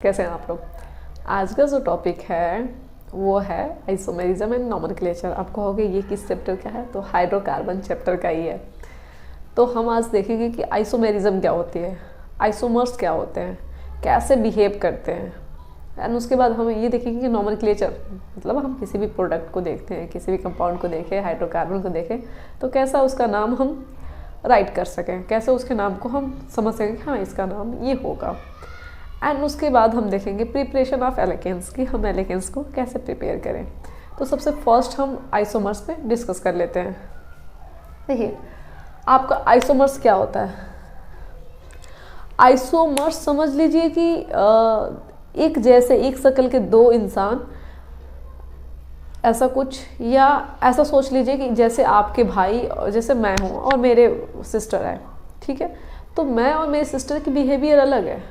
कैसे हैं आप लोग। आज का जो टॉपिक है वो है आइसोमेरिज्म एंड नॉमेनक्लेचर। आप कहोगे ये किस चैप्टर का है, तो हाइड्रोकार्बन चैप्टर का ही है। तो हम आज देखेंगे कि आइसोमेरिज्म क्या होती है, आइसोमर्स क्या होते हैं, कैसे बिहेव करते हैं, एंड उसके बाद हम ये देखेंगे कि नॉमेनक्लेचर मतलब हम किसी भी प्रोडक्ट को देखते हैं, किसी भी कंपाउंड को देखें, हाइड्रोकार्बन को देखें तो कैसा उसका नाम हम राइट कर सकें, कैसे उसके नाम को हम समझ सकें कि हाँ इसका नाम ये होगा। एंड उसके बाद हम देखेंगे प्रिपरेशन ऑफ एल्केन्स कि हम एल्केन्स को कैसे प्रिपेयर करें। तो सबसे फर्स्ट हम आइसोमर्स पे डिस्कस कर लेते हैं। देखिए आपका आइसोमर्स क्या होता है। आइसोमर्स समझ लीजिए कि एक जैसे एक शक्ल के दो इंसान, ऐसा कुछ, या ऐसा सोच लीजिए कि जैसे आपके भाई, जैसे मैं हूँ और मेरे सिस्टर है, ठीक है। तो मैं और मेरे सिस्टर की बिहेवियर अलग है,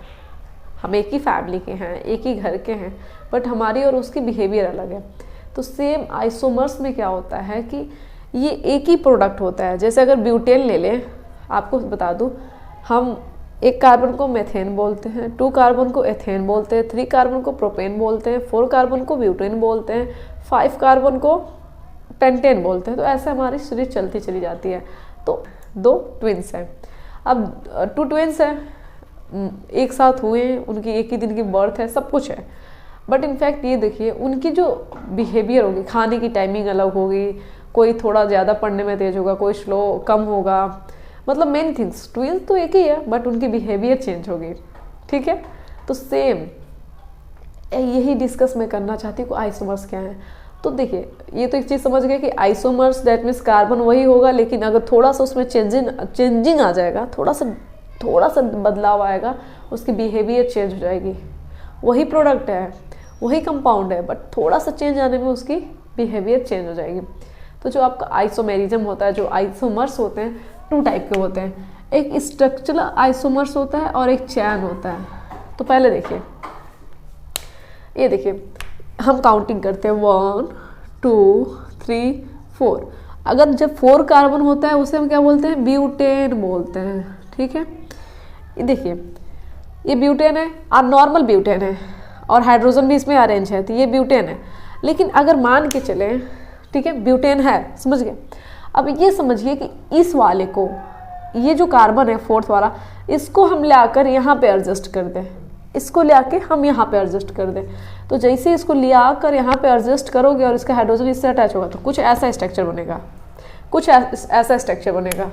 हम एक ही फैमिली के हैं, एक ही घर के हैं, बट हमारी और उसकी बिहेवियर अलग है। तो सेम आइसोमर्स में क्या होता है कि ये एक ही प्रोडक्ट होता है। जैसे अगर ब्यूटेन ले लें, आपको बता दूं, हम एक कार्बन को मेथेन बोलते हैं, 2 कार्बन को एथेन बोलते हैं, 3 कार्बन को प्रोपेन बोलते हैं, 4 कार्बन को ब्यूटेन बोलते हैं, 5 कार्बन को पेंटेन बोलते हैं। तो ऐसे हमारी सीरीज चलती चली जाती है। तो 2 ट्विंस हैं। अब 2 ट्विंस हैं, एक साथ हुए, उनकी एक ही दिन की बर्थ है, सब कुछ है, बट इनफैक्ट ये देखिए उनकी जो बिहेवियर होगी, खाने की टाइमिंग अलग होगी, कोई थोड़ा ज़्यादा पढ़ने में तेज होगा, कोई स्लो कम होगा, मतलब मेनी थिंग्स। ट्विंस तो एक ही है बट उनकी बिहेवियर चेंज होगी, ठीक है। तो सेम यही डिस्कस मैं करना चाहती हूँ आइसोमर्स क्या है। तो देखिए ये तो एक चीज़ समझ गए कि आइसोमर्स दैट मीन्स कार्बन वही होगा, लेकिन अगर थोड़ा सा उसमें चेंजिंग आ जाएगा, थोड़ा सा बदलाव आएगा, उसकी बिहेवियर चेंज हो जाएगी। वही प्रोडक्ट है, वही कंपाउंड है, बट थोड़ा सा चेंज आने में उसकी बिहेवियर चेंज हो जाएगी। तो जो आपका आइसोमेरिज्म होता है, जो आइसोमर्स होते हैं 2 टाइप के होते हैं, एक स्ट्रक्चरल आइसोमर्स होता है और एक चैन होता है। तो पहले देखिए, ये देखिए हम काउंटिंग करते हैं 1 2 3 4। अगर जब 4 कार्बन होता है उसे हम क्या बोलते हैं, ब्यूटेन बोलते हैं, ठीक है। ये देखिए ये ब्यूटेन है और नॉर्मल ब्यूटेन है, और हाइड्रोजन भी इसमें अरेंज है, तो ये ब्यूटेन है। लेकिन अगर मान के चले, ठीक है, ब्यूटेन है, समझ गए। अब ये समझिए कि इस वाले को, ये जो कार्बन है 4th वाला, इसको हम ले आकर यहाँ पे एडजस्ट कर दें, इसको ले आके हम यहाँ पे एडजस्ट कर दें। तो जैसे इसको ले आकर यहाँ पे एडजस्ट करोगे और इसका हाइड्रोजन इससे अटैच होगा, तो कुछ ऐसा स्ट्रक्चर बनेगा, कुछ ऐसा स्ट्रक्चर बनेगा।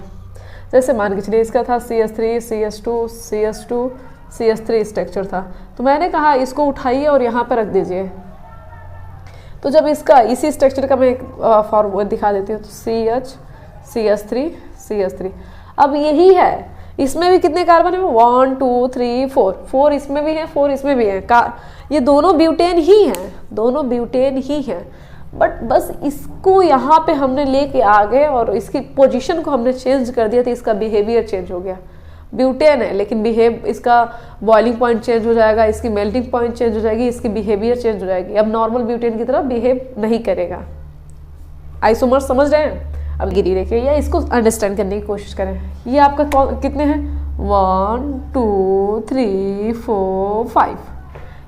जैसे मान के चलिए इसका था CH3 CH2 CH2 CH3 structure था, तो मैंने कहा इसको उठाइए और यहाँ पर रख दीजिए। तो जब इसका इसी स्ट्रक्चर का मैं एक फॉर्म दिखा देती हूँ, तो CH CH3 CH3। अब यही है, इसमें भी कितने कार्बन है, 1 2 3 4 इसमें भी है, 4 इसमें भी है। ये दोनों ब्यूटेन ही हैं, दोनों ब्यूटेन ही हैं, बट बस इसको यहाँ पे हमने लेके आ गए और इसकी पोजीशन को हमने चेंज कर दिया, तो इसका बिहेवियर चेंज हो गया। ब्यूटेन है लेकिन इसका बॉइलिंग पॉइंट चेंज हो जाएगा, इसकी मेल्टिंग पॉइंट चेंज हो जाएगी, इसकी बिहेवियर चेंज हो जाएगी। अब नॉर्मल ब्यूटेन की तरह बिहेव नहीं करेगा। आइसोमर समझ रहे हैं। अब गिरी देखिए, या इसको अंडरस्टैंड करने की कोशिश करें। ये आपका कितने हैं, 1 2 3 4 5,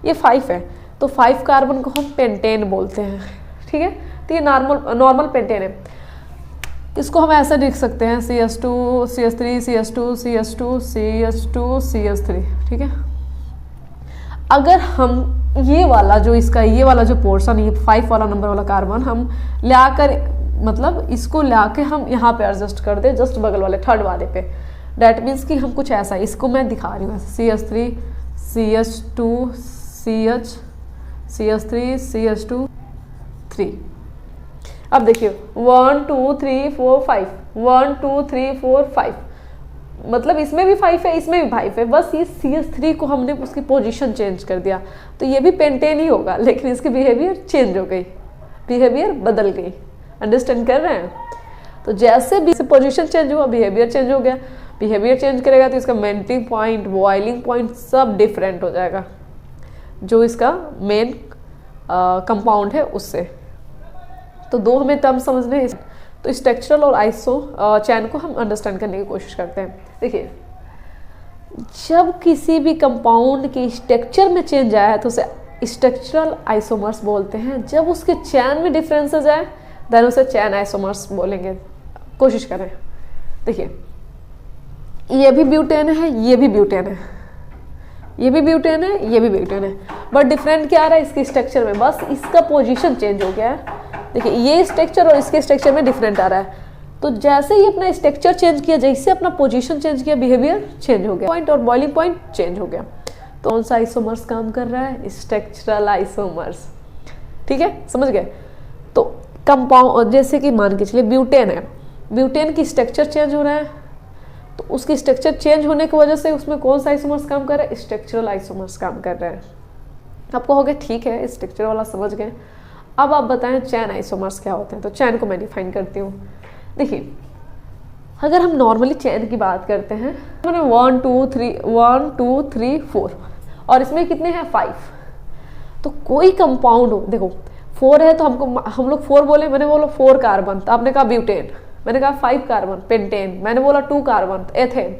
ये 5 है। तो 5 कार्बन को हम पेंटेन बोलते हैं, ठीक है। तो ये नॉर्मल पेंटेन है। इसको हम ऐसा लिख सकते हैं CH2 CH3 CH2 CH2 CH2 CH3, ठीक है। अगर हम ये वाला जो इसका ये वाला जो पोर्शन, ये 5 वाला नंबर वाला कार्बन हम ले आकर, मतलब इसको ले आके हम यहाँ पे एडजस्ट कर दे, जस्ट बगल वाले 3rd वाले पे, डैट मीन्स कि हम कुछ ऐसा, इसको मैं दिखा रही हूँ, CH3 CH2 CH3 CH2 3। अब देखिए 1 2 3 4 5, 1 2 3 4 5, मतलब इसमें भी 5 है, इसमें भी 5 है, बस ये CH3 को हमने उसकी पोजीशन चेंज कर दिया। तो ये भी पेंटेन ही होगा, लेकिन इसकी बिहेवियर चेंज हो गई, बिहेवियर बदल गई। अंडरस्टैंड कर रहे हैं। तो जैसे भी पोजीशन चेंज हुआ, बिहेवियर चेंज हो गया। बिहेवियर चेंज करेगा तो इसका मेल्टिंग पॉइंट, बॉइलिंग पॉइंट सब डिफरेंट हो जाएगा, जो इसका मेन कंपाउंड है उससे। तो 2 हमें टर्म समझने। तो स्ट्रक्चरल और आइसो चैन को हम अंडरस्टैंड करने की कोशिश करते हैं। देखिए जब किसी भी कंपाउंड के स्ट्रक्चर में चेंज आया है तो उसे स्ट्रक्चरल आइसोमर्स बोलते हैं। जब उसके चैन में डिफरेंसेस आए देन उसे चैन आइसोमर्स बोलेंगे। कोशिश करें, देखिए ये भी ब्यूटेन है, ये भी ब्यूटेन है, ये भी ब्यूटेन है, ये भी ब्यूटेन है, बट डिफरेंट क्या आ रहा है इसके स्ट्रक्चर में, बस इसका पोजीशन चेंज हो गया है। देखिए ये स्ट्रक्चर और इसके स्ट्रक्चर में डिफरेंट आ रहा है, तो जैसे ही अपना स्ट्रक्चर चेंज किया, जैसे अपना पोजीशन चेंज किया, बिहेवियर चेंज हो गया, पॉइंट और बॉइलिंग पॉइंट चेंज हो गया। तो कौन सा आइसोमर्स काम कर रहा है? Structural isomers. ठीक है, समझ गए। तो कंपाउंड जैसे कि मान के चलिए ब्यूटेन है, ब्यूटेन की स्ट्रक्चर चेंज हो रहा है, तो उसकी स्ट्रक्चर चेंज होने की वजह से उसमें कौन सा आइसोमर्स काम कर रहा है? स्ट्रक्चरल आइसोमर्स काम कर रहे हैं। आपको हो गया, ठीक है, स्ट्रक्चर वाला समझ गए। अब आप बताएं चैन आइसोमर्स क्या होते हैं। तो चैन को मैं डिफाइन करती हूँ। देखिए अगर हम नॉर्मली चैन की बात करते हैं, मैंने 1 2 3 4 और इसमें कितने हैं? 5। तो कोई कंपाउंड हो, देखो 4 है तो हम लोग 4 बोले, मैंने बोला 4 कार्बन, तो आपने कहा ब्यूटेन, मैंने कहा 5 कार्बन पेंटेन, मैंने बोला 2 कार्बन एथेन।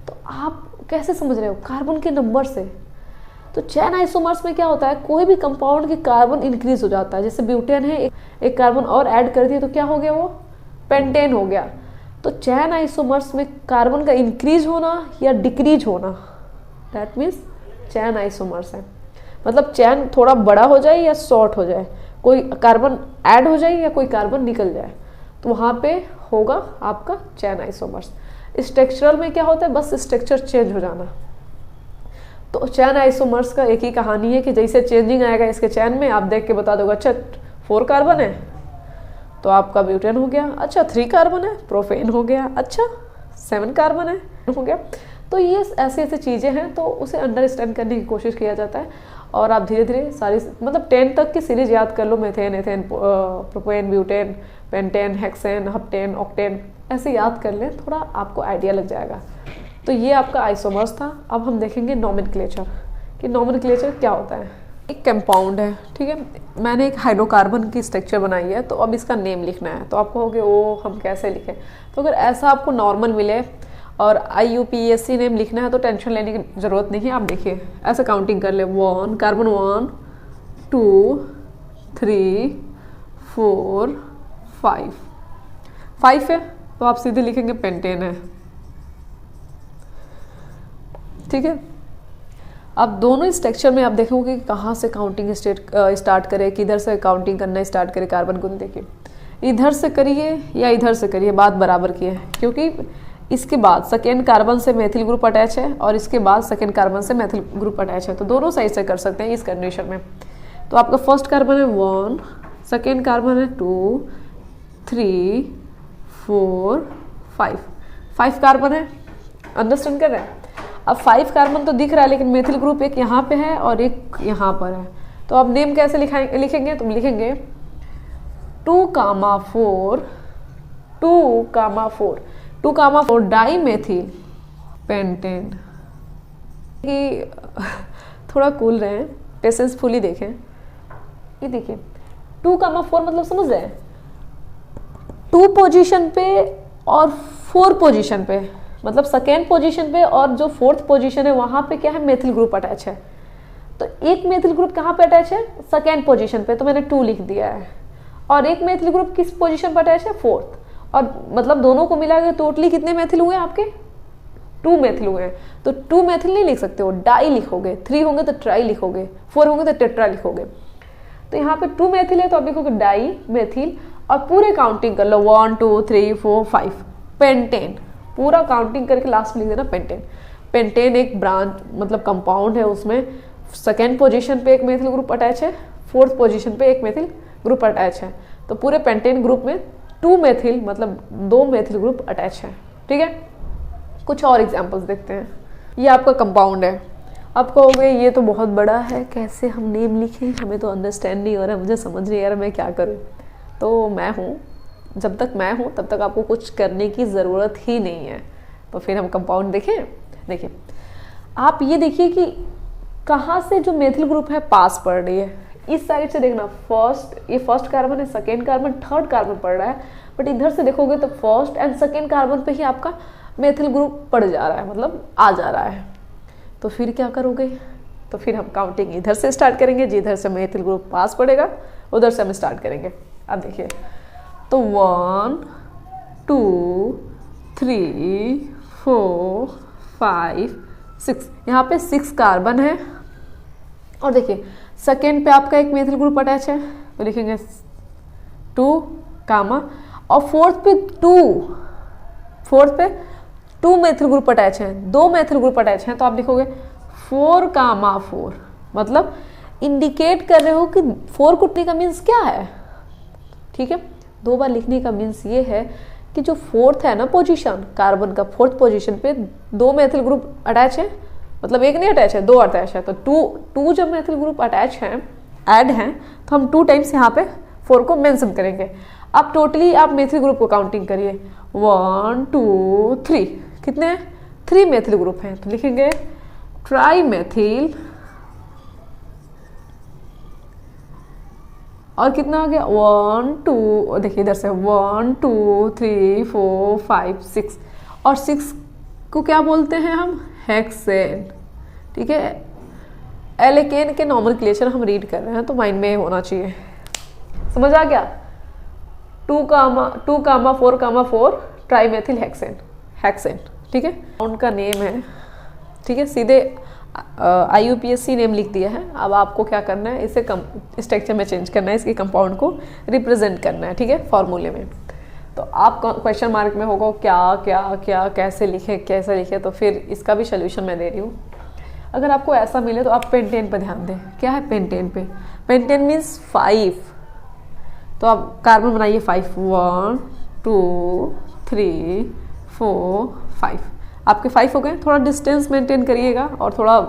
तो आप कैसे समझ रहे हो? कार्बन के नंबर से। तो चैन आइसोमर्स में क्या होता है, कोई भी कंपाउंड की कार्बन इंक्रीज हो जाता है। जैसे ब्यूटेन है, एक कार्बन और ऐड कर दिया तो क्या हो गया? वो पेंटेन हो गया। तो चैन आइसोमर्स में कार्बन का इंक्रीज होना या डिक्रीज होना, दैट मीन्स चैन आइसोमर्स है। मतलब चैन थोड़ा बड़ा हो जाए या शॉर्ट हो जाए, कोई कार्बन ऐड हो जाए या कोई कार्बन निकल जाए, तो वहाँ पे होगा आपका चैन आइसोमर्स। स्ट्रक्चरल में क्या होता है? बस स्ट्रक्चर चेंज हो जाना। तो चैन आइसोमर्स का एक ही कहानी है कि जैसे चेंजिंग आएगा इसके चैन में, आप देख के बता दोगे अच्छा 4 कार्बन है तो आपका ब्यूटेन हो गया, अच्छा 3 कार्बन है प्रोपेन हो गया, अच्छा 7 कार्बन है हो गया। तो ये ऐसे ऐसे चीज़ें हैं, तो उसे अंडरस्टैंड करने की कोशिश किया जाता है। और आप धीरे धीरे सारी मतलब 10 तक की सीरीज याद कर लो, methane, ethane, propane, butane, pentane, hexane, heptane, octane, ऐसे याद कर लें, थोड़ा आपको आइडिया लग जाएगा। तो ये आपका आइसोमर्स था। अब हम देखेंगे नोमेनक्लेचर कि नोमेनक्लेचर क्या होता है। एक कंपाउंड है, ठीक है, मैंने एक हाइड्रोकार्बन की स्ट्रक्चर बनाई है, तो अब इसका नेम लिखना है। तो आप कहोगे ओ हम कैसे लिखें? तो अगर ऐसा आपको नॉर्मल मिले और IUPAC नेम लिखना है तो टेंशन लेने की ज़रूरत नहीं है। आप देखिए ऐसे काउंटिंग कर ले, 1 कार्बन 1 2 3 4 5 है, तो आप सीधे लिखेंगे पेंटेन है। ठीक है, अब दोनों स्ट्रक्चर में आप देखोगे कि कहाँ से काउंटिंग स्टार्ट करें, किधर से काउंटिंग करना स्टार्ट करें कार्बन को। देखिए इधर से करिए या इधर से करिए, बात बराबर की है, क्योंकि इसके बाद सेकेंड कार्बन से मेथिल ग्रुप अटैच है और इसके बाद सेकेंड कार्बन से मेथिल ग्रुप अटैच है, तो दोनों साइड से कर सकते हैं इस कंडीशन में। तो आपका फर्स्ट कार्बन है 1, सेकेंड कार्बन है 2 3 4 5 कार्बन है। अंडरस्टैंड कर रहे हैं? अब 5 कार्बन तो दिख रहा है, लेकिन मेथिल ग्रुप एक यहाँ पे है और एक यहाँ पर है। तो अब नेम कैसे लिखेंगे? तुम लिखेंगे 2,4 डाई मेथिल पेंटेन। थोड़ा कूल रहे हैं, पेशेंसफुली देखें। ये देखिए 2,4 मतलब समझ रहे हैं, 2 पोजीशन पे और 4 पोजीशन पे, मतलब सेकेंड पोजीशन पे और जो 4th पोजीशन है वहाँ पे क्या है? मेथिल ग्रुप अटैच है। तो एक मेथिल ग्रुप कहाँ पे अटैच है? सेकेंड पोजीशन पे, तो मैंने 2 लिख दिया है। और एक मेथिल ग्रुप किस पोजीशन पर अटैच है? 4th। और मतलब दोनों को मिला के टोटली कितने मेथिल हुए आपके? 2 मेथिल हुए हैं। तो 2 मेथिल नहीं लिख सकते हो, डाई लिखोगे। 3 होंगे तो ट्राई लिखोगे, 4 होंगे तो टेट्रा लिखोगे। तो यहाँ पे 2 मेथिल है तो आप लिखोगे डाई मेथिल और पूरे काउंटिंग कर लो 1 2 3 4 5 पेंटेन, पूरा काउंटिंग करके लास्ट में लिख देना पेंटेन। पेंटेन एक ब्रांच मतलब कंपाउंड है, उसमें सेकेंड पोजीशन पे एक मेथिल ग्रुप अटैच है, 4th पोजीशन पे एक मेथिल ग्रुप अटैच है। तो पूरे पेंटेन ग्रुप में 2 मेथिल मतलब 2 मेथिल ग्रुप अटैच है। ठीक है, कुछ और एग्जांपल्स देखते हैं। ये आपका कंपाउंड है। आप कहोगे ये तो बहुत बड़ा है, कैसे हम नेम लिखें, हमें तो अंडरस्टैंड नहीं हो रहा, मुझे समझ नहीं आ रहा मैं क्या करूँ। तो मैं हूँ, जब तक मैं हूँ तब तक आपको कुछ करने की ज़रूरत ही नहीं है। तो फिर हम कंपाउंड देखें। देखिए आप ये देखिए कि कहाँ से जो मेथिल ग्रुप है पास पड़ रही है, इस साइड से देखना। ये फर्स्ट कार्बन है, सेकेंड कार्बन, थर्ड कार्बन पड़ रहा है, बट इधर से देखोगे तो फर्स्ट एंड सेकेंड कार्बन पे ही आपका मेथिल ग्रुप पड़ जा रहा है, मतलब आ जा रहा है। तो फिर क्या करोगे, तो फिर हम काउंटिंग इधर से स्टार्ट करेंगे, जिधर से मेथिल ग्रुप पास पड़ेगा उधर से हम स्टार्ट करेंगे। अब देखिए, तो 1 2 3 4 5 6, यहाँ पे 6 कार्बन है। और देखिए सेकेंड पे आपका एक मेथिल ग्रुप अटैच है, तो लिखेंगे 2 कामा, और फोर्थ पे 2 मेथिल ग्रुप अटैच हैं, 2 मेथिल ग्रुप अटैच हैं, तो आप लिखोगे 4 कामा 4, मतलब इंडिकेट कर रहे हो कि 4 कुटने का मीन्स क्या है। ठीक है, 2 बार लिखने का मीन्स ये है कि जो फोर्थ है ना पोजीशन, कार्बन का फोर्थ पोजीशन पे 2 मेथिल ग्रुप अटैच है, मतलब एक नहीं अटैच है, 2 अटैच है। तो 2 जब मेथिल ग्रुप अटैच हैं, ऐड हैं, तो हम 2 टाइम्स यहाँ पे 4 को मेंशन करेंगे। अब टोटली आप मेथिल ग्रुप को काउंटिंग करिए, 1 2 3, कितने हैं, 3 मेथिल ग्रुप हैं, तो लिखेंगे ट्राई मेथिल, और कितना आ गया 1 2, देखिए इधर से 1 2 3 4 5 6, और 6 को क्या बोलते हैं हम, हेक्सेन। ठीक है, एल्केन के नॉमेनक्लेचर हम रीड कर रहे हैं तो माइंड में होना चाहिए, समझ आ गया। 2 कामा 4 ट्राईमेथिल हेक्सेन। ठीक है, उनका नेम है, ठीक है, सीधे IUPAC नेम लिख दिया है। अब आपको क्या करना है, इसे स्ट्रक्चर में चेंज करना है, इसके कंपाउंड को रिप्रेजेंट करना है। ठीक है, फॉर्मूले में। तो आप क्वेश्चन मार्क में होगा क्या क्या क्या कैसे लिखे, तो फिर इसका भी सोल्यूशन मैं दे रही हूँ। अगर आपको ऐसा मिले तो आप पेंटेन पर ध्यान दें। क्या है पेंटेन पे, पेंटेन मीन्स 5, तो आप कार्बन बनाइए 5, 1 2 3 4 5, आपके 5 हो गए। थोड़ा डिस्टेंस मेंटेन करिएगा और थोड़ा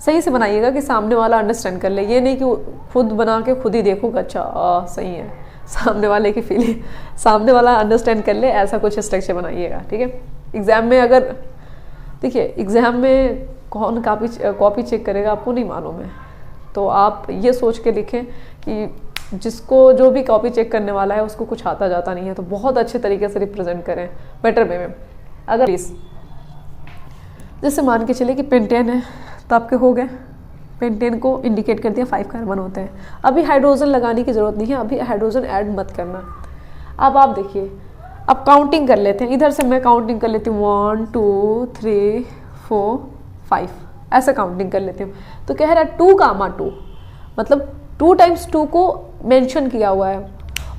सही से बनाइएगा कि सामने वाला अंडरस्टैंड कर ले, ये नहीं कि खुद बना के खुद ही देखोगे अच्छा सही है, सामने वाले की फीलिंग, सामने वाला अंडरस्टैंड कर ले, ऐसा कुछ स्ट्रक्चर बनाइएगा। ठीक है, एग्जाम में अगर देखिए एग्जाम में कौन कॉपी चेक करेगा आपको नहीं मालूम है, तो आप ये सोच के लिखें कि जिसको जो भी कॉपी चेक करने वाला है उसको कुछ आता जाता नहीं है, तो बहुत अच्छे तरीके से रिप्रेजेंट करें बेटर वे में। अगर इस जैसे मान के चले कि पेंटेन है, तो आपके हो गए, पेंटेन को इंडिकेट कर दिया 5 कार्बन होते हैं। अभी हाइड्रोजन लगाने की ज़रूरत नहीं है, अभी हाइड्रोजन ऐड मत करना। अब आप देखिए, अब काउंटिंग कर लेते हैं, इधर से मैं काउंटिंग कर लेती हूँ 1 2 3 4 5, ऐसे काउंटिंग कर लेती हूँ। तो कह रहा है 2 कामा 2, मतलब 2 टाइम्स 2 को मेंशन किया हुआ है,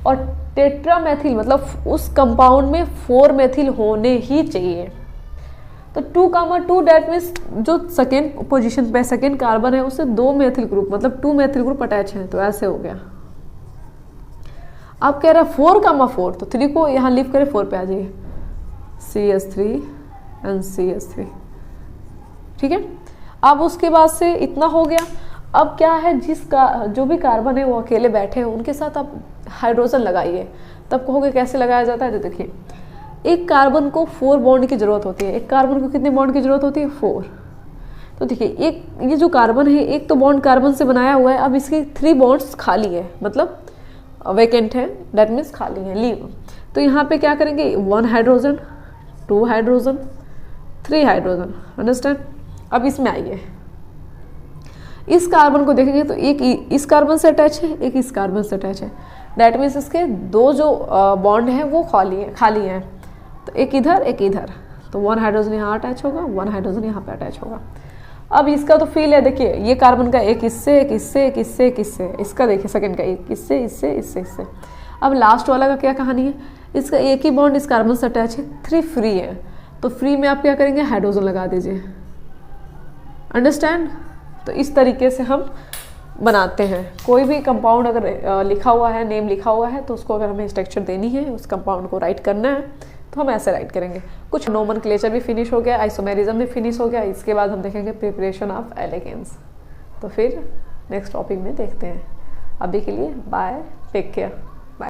और टेट्रामेथिल मतलब उस कंपाउंड में 4 मेथिल होने ही चाहिए। तो 2 कामा 2 डेट मीन्स जो सेकेंड पोजीशन पे सेकेंड कार्बन है उससे 2 मेथिल ग्रुप, मतलब 2 मेथिल ग्रुप अटैच हैं, तो ऐसे हो गया। आप कह रहे हैं 4 कामा 4, तो 3 को यहाँ लिव करें 4 पे आ जाइए, CH3 एंड CH3। ठीक है, अब उसके बाद से इतना हो गया। अब क्या है, जो भी कार्बन है वो अकेले बैठे हैं, उनके साथ आप हाइड्रोजन लगाइए। तब कहोगे कैसे लगाया जाता है, तो देखिए एक कार्बन को 4 बॉन्ड की जरूरत होती है। एक कार्बन को कितने बॉन्ड की जरूरत होती है, 4। तो देखिए एक ये जो कार्बन है, एक तो बॉन्ड कार्बन से बनाया हुआ है, अब इसके 3 बॉन्ड्स खाली है, मतलब वेकेंट है, दैट मीन्स खाली है, लीव। तो यहाँ पे क्या करेंगे, 1 हाइड्रोजन 2 हाइड्रोजन 3 हाइड्रोजन, अंडरस्टैंड। अब इसमें आइए, इस कार्बन को देखेंगे तो एक इस कार्बन से अटैच है, एक इस कार्बन से अटैच है, दैट मीन्स इसके 2 जो बॉन्ड हैं वो खाली हैं। तो एक इधर एक इधर, तो 1 हाइड्रोजन यहाँ अटैच होगा, 1 हाइड्रोजन यहाँ पे अटैच होगा। अब इसका तो फील है, देखिए ये कार्बन का एक इससे एक इससे एक इससे एक इससे, इसका देखिए सेकंड का एक इससे इससे इससे इससे। अब लास्ट वाला का क्या कहानी है, इसका एक ही बॉन्ड इस कार्बन से अटैच है, 3 फ्री है, तो फ्री में आप क्या करेंगे, हाइड्रोजन लगा दीजिए, अंडरस्टैंड। तो इस तरीके से हम बनाते हैं। कोई भी कंपाउंड अगर लिखा हुआ है, नेम लिखा हुआ है, तो उसको अगर हमें स्ट्रक्चर देनी है, उस कंपाउंड को राइट करना है, तो हम ऐसे राइट करेंगे। कुछ नोमेनक्लेचर भी फिनिश हो गया, आइसोमेरिज्म भी फिनिश हो गया। इसके बाद हम देखेंगे प्रिपरेशन ऑफ एलिगेंस। तो फिर नेक्स्ट टॉपिक में देखते हैं। अभी के लिए बाय, टेक केयर।